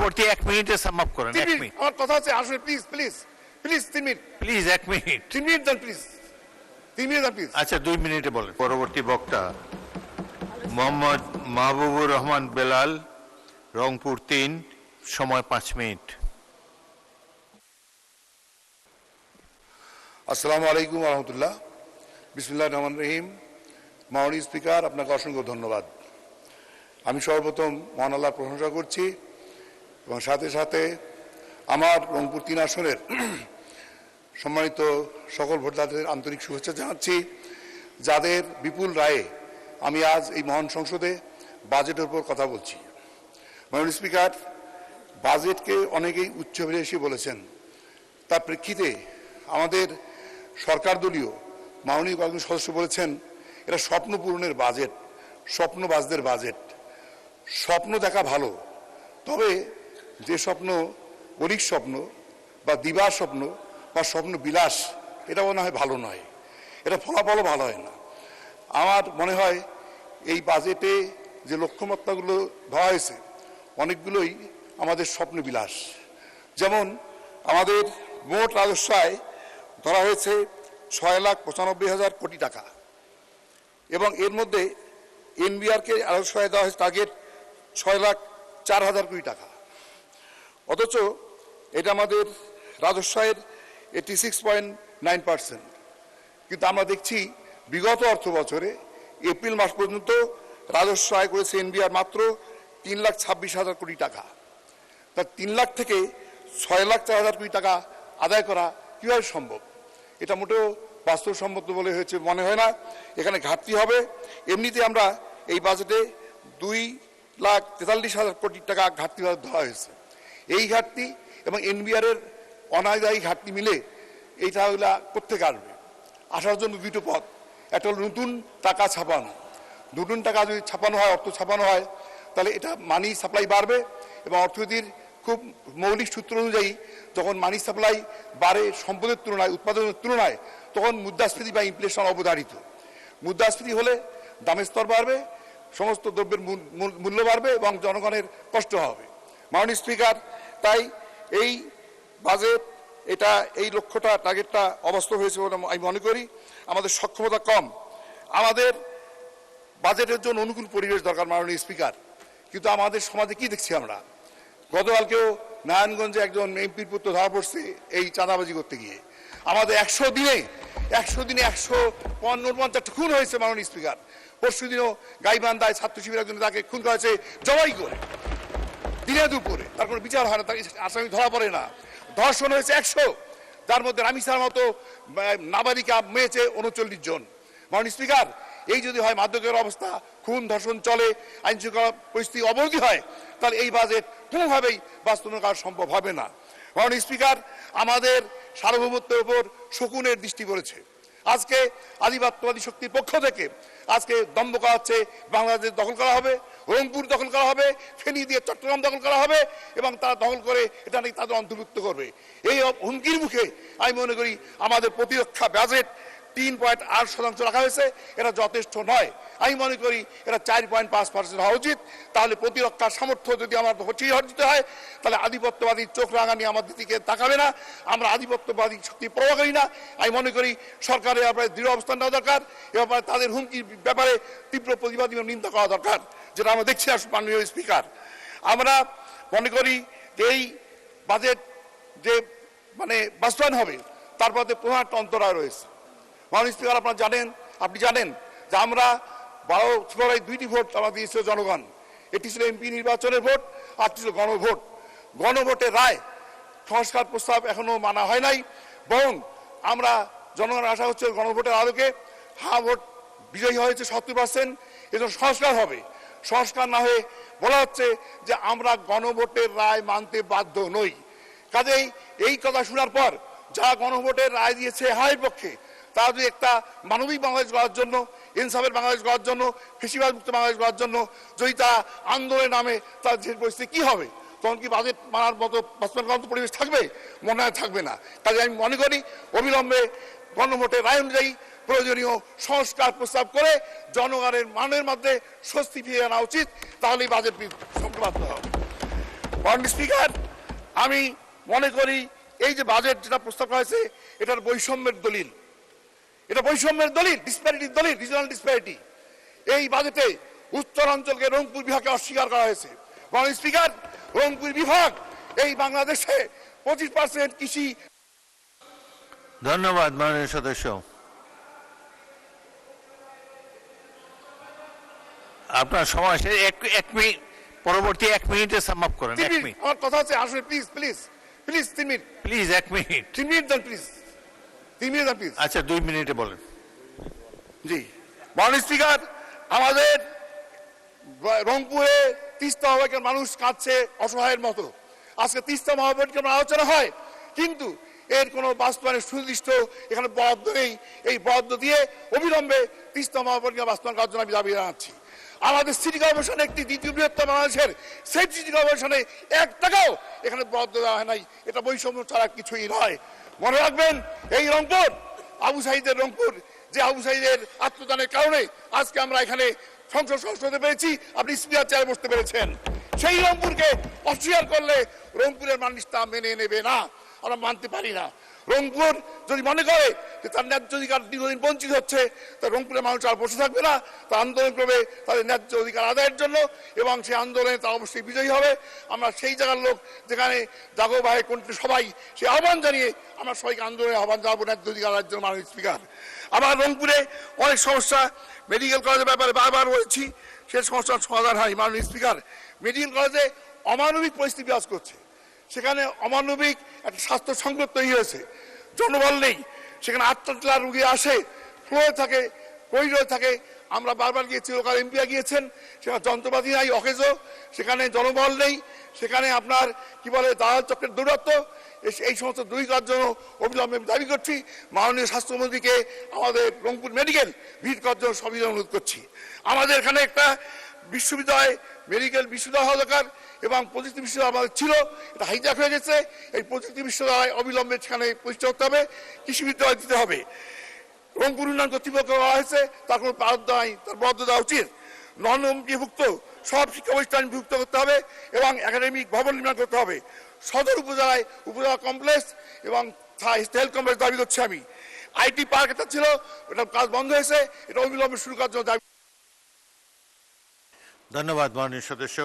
পরবর্তী 1 মিনিটে sum up করেন। 1 মিনিট আমার কথা আছে, আসলে please please please 3 minute, please 1 minute. 3 minute দেন প্লিজ, 3 মিনিট দেন প্লিজ। আচ্ছা 2 মিনিটে বলেন। পরবর্তী বক্তা মোহাম্মদ মাহবুবুর রহমান বেলাল, রংপুর 3, সময় 5 মিনিট। আসসালামু আলাইকুম ওয়া রাহমাতুল্লাহ। বিসমিল্লাহির রহমানির রহিম। মাননীয় স্পিকার, আপনাকে অসংখ্য ধন্যবাদ। আমি সর্বপ্রথম মহান আল্লাহর প্রশংসা করছি এবং সাথে সাথে আমার রংপুর 3 আসনের সম্মানিত সকল ভোটারদের আন্তরিক শুভেচ্ছা জানাচ্ছি, যাদের বিপুল রায়ে আমি আজ এই মহান সংসদে বাজেটের উপর কথা বলছি। মাননীয় স্পিকার, বাজেটকে অনেকেই উচ্চাভিলাষী বলেছেন। তার প্রেক্ষিতে আমাদের সরকার দলীয় মাননীয় কয়েকজন সদস্য বলেছেন এটা স্বপ্ন পূরণের বাজেট, স্বপ্নবাজদের বাজেট। স্বপ্ন দেখা ভালো, তবে যে স্বপ্ন অলিক স্বপ্ন বা দিবার স্বপ্ন বা স্বপ্ন বিলাস, এটা মনে হয় ভালো নয়, এটা ফলাফলও ভালো হয় না। আমার মনে হয় এই বাজেটে যে লক্ষ্যমাত্রাগুলো ধরা হয়েছে অনেকগুলোই আমাদের স্বপ্ন বিলাস। যেমন আমাদের মোট রাজস্ব আয় ধরা হয়েছে 6,95,000 কোটি টাকা, এবং এর মধ্যে এনবিআরকে রাজস্ব আয় দেওয়া হয়েছে টার্গেট 6,04,000 কোটি টাকা। অথচ এটা আমাদের রাজস্ব আয়ের 86.9%। কিন্তু আমরা দেখছি বিগত অর্থ বছরে এপ্রিল মাস পর্যন্ত রাজস্ব আয় করেছে এনবিআর মাত্র 3,26,000 কোটি টাকা। তা 3 লাখ থেকে 6,04,000 কোটি টাকা আদায় করা কীভাবে সম্ভব? এটা মোটেও বাস্তবসম্মত বলে হয়েছে মনে হয় না। এখানে ঘাটতি হবে। এমনিতে আমরা এই বাজেটে 2,43,000 কোটি টাকা ঘাটতি ধরা হয়েছে। এই ঘাটতি এবং এনবিআরের অনাদায়ী ঘাটতি মিলে এইটা ওগুলা কোত্থেকে আসবে? আসার জন্য দুটো পথ। একটা হলো নতুন টাকা ছাপানো। নতুন টাকা যদি ছাপানো হয়, অর্থ ছাপানো হয়, তাহলে এটা মানি সাপ্লাই বাড়বে এবং অর্থনীতির খুব মৌলিক সূত্র অনুযায়ী যখন মানি সাপ্লাই বাড়ে সম্পদের তুলনায়, উৎপাদনের তুলনায়, তখন মুদ্রাস্ফীতি বা ইনফ্লেশন অবধারিত। মুদ্রাস্ফীতি হলে দামের স্তর বাড়বে, সমস্ত দ্রব্যের মূল্য বাড়বে এবং জনগণের কষ্ট হবে। মাননীয় স্পিকার, তাই এই বাজেট এটা এই লক্ষ্যটা টার্গেটটা অবাস্তব হয়েছে বলে আমি মনে করি। আমাদের সক্ষমতা কম। আমাদের বাজেটের জন্য অনুকূল পরিবেশ দরকার মাননীয় স্পিকার, কিন্তু আমাদের সমাজে কি দেখছি আমরা? গতকালকেও নারায়ণগঞ্জে একজন এমপির পুত্র ধরা পড়ছে এই চাঁদাবাজি করতে গিয়ে। আমাদের 100 দিনে 150টা খুন হয়েছে মাননীয় স্পিকার। পরশু দিনও গাইবান্ধায় ছাত্র শিবির একজন তাকে খুন করা হয়েছে জবাই করে, দিনে দুপুরে। তার কোনো বিচার হয় না, তার আসামি ধরা পড়ে না। ধর্ষণ হয়েছে 100, যার মধ্যে রামিসার মতো নাবালিকা মেয়েছে 39 জন। মাননীয় স্পিকার, এই যদি হয় মাদকের অবস্থা, খুন ধর্ষণ চলে, আইন শৃঙ্খলা পরিস্থিতি অবনতি হয়, তাহলে এই বাজেট কোনোভাবেই বাস্তবায়ন করা সম্ভব হবে না। মাননীয় স্পিকার, আমাদের সার্বভৌমত্বের উপর শকুনের দৃষ্টি পড়েছে। আজকে আধিপত্যবাদী শক্তির পক্ষ থেকে আজকে দম্ভ করা হচ্ছে, বাংলাদেশ দখল করা হবে, রংপুর দখল করা হবে, ফেনী দিয়ে চট্টগ্রাম দখল করা হবে এবং তারা দখল করে এটা নাকি তাদের অন্তর্ভুক্ত করবে। এই হুমকির মুখে আমি মনে করি আমাদের প্রতিরক্ষা বাজেট 3.8% রাখা হয়েছে, এটা যথেষ্ট নয়। আমি মনে করি এটা 4.5% হওয়া উচিত। তাহলে প্রতিরক্ষার সামর্থ্য যদি আমার অর্জিত হয়, তাহলে আধিপত্যবাদী চোখ রাঙানি আমাদের দিকে তাকাবে না। আমরা আধিপত্যবাদী শক্তি প্রভাব করি না। আমি মনে করি সরকারের ব্যাপারে দৃঢ় অবস্থান নেওয়া দরকার। এ ব্যাপারে তাদের হুমকির ব্যাপারে তীব্র প্রতিবাদ এবং নিন্দা করা দরকার, যেটা আমরা দেখছি না মাননীয় স্পিকার। আমরা মনে করি যে এই বাজেট যে বাস্তবায়ন হবে তার মধ্যে প্রধান একটা অন্তরায় রয়েছে। মাননীয় স্পিকার, আপনি জানেন যে আমরা 12 ফেব্রুয়ারি 2টি ভোট আমরা দিয়েছিল জনগণ। এটি ছিল এমপি নির্বাচনের ভোট, আর ছিল গণভোট। গণভোটের রায় সংস্কার প্রস্তাব এখনো মানা হয় নাই, বরং আমরা জনগণের আশা হচ্ছে গণভোটের আলোকে ভোট বিজয়ী হয়েছে 70%, এজন্য সংস্কার হবে। সংস্কার না হয়ে বলা হচ্ছে যে আমরা গণভোটের রায় মানতে বাধ্য নই। কাজেই এই কথা শোনার পর যারা গণভোটের রায় দিয়েছে হারের পক্ষে, তারা যদি একটা মানবিক বাংলাদেশ গড়ার জন্য, ইনসাফের বাংলাদেশ গড়ার জন্য, ফেসিবাদ মুক্ত বাংলাদেশ গড়ার জন্য যদি তারা আন্দোলনের নামে তার যে পরিস্থিতি কী হবে, তখন কি বাজেট মানার মতো বাস্তবায়ন করার মতো পরিবেশ থাকবে? মনে হয় থাকবে না। কাজে আমি মনে করি অবিলম্বে গণভোটের রায় অনুযায়ী প্রয়োজনীয় সংস্কার প্রস্তাব করে জনগণের মানের মধ্যে স্বস্তি ফিরিয়ে আনা উচিত। তাহলেই বাজেট সম্পূর্ণ হবে। মাননীয় স্পিকার, আমি মনে করি এই যে বাজেট যেটা প্রস্তাব করা হয়েছে এটার বৈষম্যের দলিল, এটা বৈষম্যের দলিল, ডিসপ্যারিটির দলিল, রিজনাল ডিসপ্যারিটি। এই বাজেটে উত্তর অঞ্চলকে রংপুর বিভাগে অস্বীকার করা হয়েছে। মাননীয় স্পিকার, রংপুর বিভাগ এই বাংলাদেশে 25% কৃষি। ধন্যবাদ মাননীয় সদস্য। আপনার সময় শেষ। এক মিনিট, পরবর্তী 1 মিনিটে সাম আপ করেন। 1 মিনিট আমার কথা হচ্ছে আসলে please please please 3 minute, please, 1 minute. 3 minute দেন প্লিজ, 3 মিনিট দেন প্লিজ। আচ্ছা 2 মিনিটে বলেন। জি মাননীয় স্পিকার, আমাদের রংপুরে তিস্তা মহাপরিকর মানুষ কাঁদছে অসহায়ের মতো। আজকে তিস্তা মহাপরিকর আলোচনা হয়, কিন্তু এর কোনো বাস্তবায়নের সুনির্দিষ্ট এখানে বরাদ্দ নেই। এই বরাদ্দ দিয়ে অবিলম্বে তিস্তা মহাপরিকর বাস্তবায়ন করার জন্য আমি দাবি জানাচ্ছি। আমাদের সিটি কর্পোরেশন একটি দ্বিতীয় বৃহত্তম বাংলাদেশের সেই সিটি কর্পোরেশনে 1 টাকাও এখানে বরাদ্দ দেওয়া হয় নাই। এটা বৈষম্য ছাড়া কিছুই নয়। মনে রাখবেন, এই রংপুর আবু সাঈদের রংপুর, যে আবু সাঈদের আত্মদানের কারণে আজকে আমরা এখানে সংসদ সদস্য হতে পেরেছি, আপনি স্পিকার চেয়ারে বসতে পেরেছেন। সেই রংপুরকে অস্বীকার করলে রংপুরের মানুষ তা মেনে নেবে না, আমরা মানতে পারি না। রংপুর যদি মনে করে যে তার ন্যায্য অধিকার দীর্ঘদিন বঞ্চিত হচ্ছে, তা রংপুরের মানুষ আর বসে থাকবে না, তা আন্দোলন করবে তাদের ন্যায্য অধিকার আদায়ের জন্য, এবং সেই আন্দোলনে তা অবশ্যই বিজয়ী হবে। আমরা সেই জায়গার লোক যেখানে জাগো ভাই কণ্ঠে সবাই সে আহ্বান জানিয়ে আমরা সবাইকে আন্দোলনে আহ্বান জানাবো ন্যায্য অধিকার আদায়ের জন্য। মাননীয় স্পিকার, আমার রংপুরে অনেক সমস্যা মেডিকেল কলেজের ব্যাপারে বারবার বলেছি, সে সমস্যার সমাধান হয়। মাননীয় স্পিকার, মেডিকেল কলেজে অমানবিক পরিস্থিতি বিরাজ করছে। সেখানে অমানবিক একটা স্বাস্থ্য সংকট তৈরি হয়েছে, জনবল নেই। সেখানে 8টা রুগী আসে, ফ্লোয়ে থাকে, করিডোরে থাকে। আমরা বারবার গিয়েছি, লোকাল এমপিরা গিয়েছেন, সেখানে যন্ত্রপাতি নাই, অকেজো। সেখানে জনবল নেই, সেখানে আপনার কি বলে দালাল চক্রের দৌরাত্ম। এই সমস্ত দূর করার জন্য অবিলম্বে দাবি করছি। মাননীয় স্বাস্থ্যমন্ত্রীকে আমাদের রংপুর মেডিকেল ভিড় করার জন্য সবিনয় অনুরোধ করছি। আমাদের এখানে একটা বিশ্ববিদ্যালয়, মেডিকেল বিশ্ববিদ্যালয় হওয়া দরকার, এবং প্রযুক্তি বিশ্ববিদ্যালয় আমাদের ছিল, এটা হাইজ্যাক হয়ে গেছে। এই প্রযুক্তি বিশ্ববিদ্যালয় অবিলম্বে সেখানে প্রতিষ্ঠা করতে হবে, কৃষি বিদ্যালয় দিতে হবে। রংপুর উন্নয়ন কর্তৃপক্ষ বলা হয়েছে, তার কোনো বরাদ্দ নাই, তার বরাদ্দ দেওয়া উচিত। নন এমপিভুক্ত সব শিক্ষা প্রতিষ্ঠান বিভক্ত করতে হবে এবং একাডেমিক ভবন নির্মাণ করতে হবে। সদর উপজেলায় উপজেলা কমপ্লেক্স এবং হেলথ কমপ্লেক্স দাবি করছি আমি। আইটি পার্ক একটা ছিল, ওটা কাজ বন্ধ হয়েছে, এটা অবিলম্বে শুরু করার জন্য দাবি। ধন্যবাদ মাননীয় সদস্য।